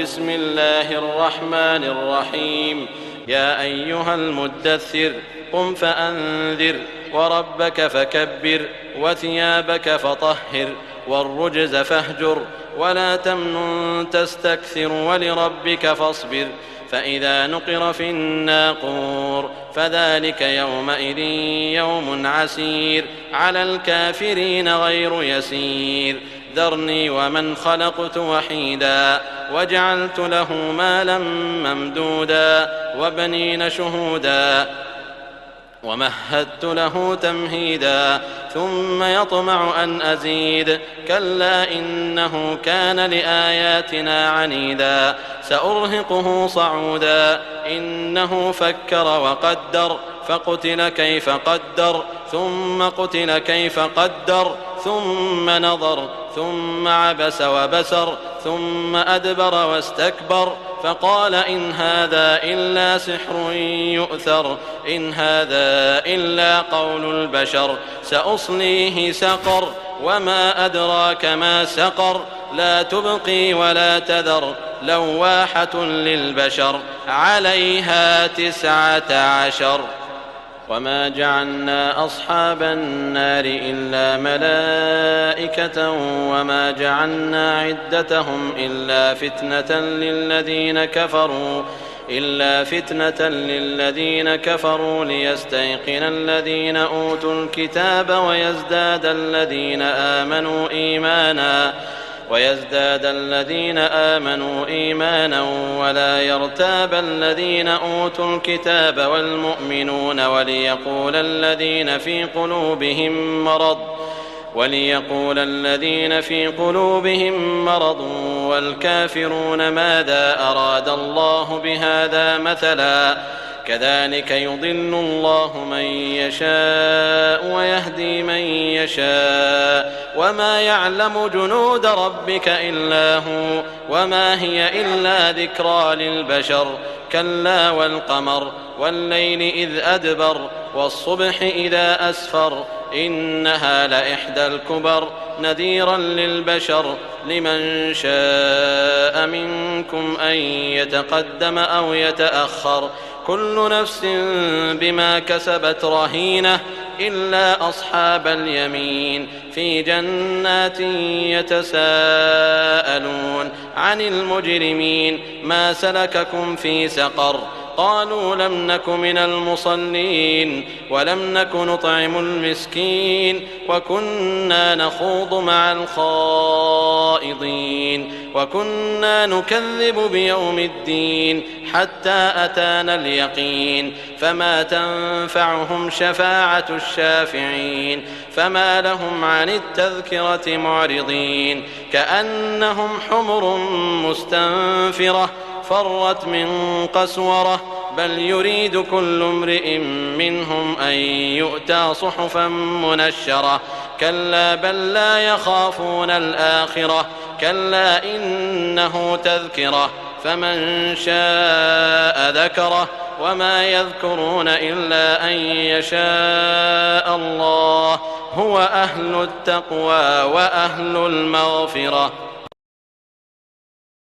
بسم الله الرحمن الرحيم. يا أيها المدثر قم فأنذر وربك فكبر وثيابك فطهر والرجز فاهجر ولا تمنن تستكثر ولربك فاصبر فإذا نقر في الناقور فذلك يومئذ يوم عسير على الكافرين غير يسير. ذرني ومن خلقت وحيدا وجعلت له مالا ممدودا وبنين شهودا ومهدت له تمهيدا ثم يطمع أن أزيد كلا إنه كان لآياتنا عنيدا سأرهقه صعودا إنه فكر وقدر فقتل كيف قدر ثم قتل كيف قدر ثم نظر ثم عبس وبسر ثم أدبر واستكبر فقال إن هذا إلا سحر يؤثر إن هذا إلا قول البشر سأصليه سقر وما أدراك ما سقر لا تبقي ولا تذر لواحة للبشر عليها 19. وما جعلنا أصحاب النار إلا ملائكة وما جعلنا عدتهم إلا فتنة للذين كفروا ليستيقن الذين أوتوا الكتاب ويزداد الذين آمنوا إيمانا ولا يرتاب الذين أوتوا الكتاب والمؤمنون وليقول الذين في قلوبهم مرض والكافرون ماذا أراد الله بهذا مثلا كذلك يضل الله من يشاء ويهدي من يشاء وما يعلم جنود ربك إلا هو وما هي إلا ذكرى للبشر كلا والقمر والليل إذ أدبر والصبح إذا أسفر إنها لإحدى الكبر نذيرا للبشر لمن شاء منكم أن يتقدم أو يتأخر كل نفس بما كسبت رهينة إلا أصحاب اليمين في جنات يتساءلون عن المجرمين ما سلككم في سقر قالوا لم نك من المصلين ولم نك نطعم المسكين وكنا نخوض مع الخائضين وكنا نكذب بيوم الدين حتى أتانا اليقين فما تنفعهم شفاعة الشافعين فما لهم عن التذكرة معرضين كأنهم حمر مستنفرة فرت من قسورة بل يريد كل امرئ منهم أن يؤتى صحفا منشرة كلا بل لا يخافون الآخرة كلا إنه تذكرة فمن شاء ذكره وما يذكرون إلا أن يشاء الله هو أهل التقوى وأهل المغفرة.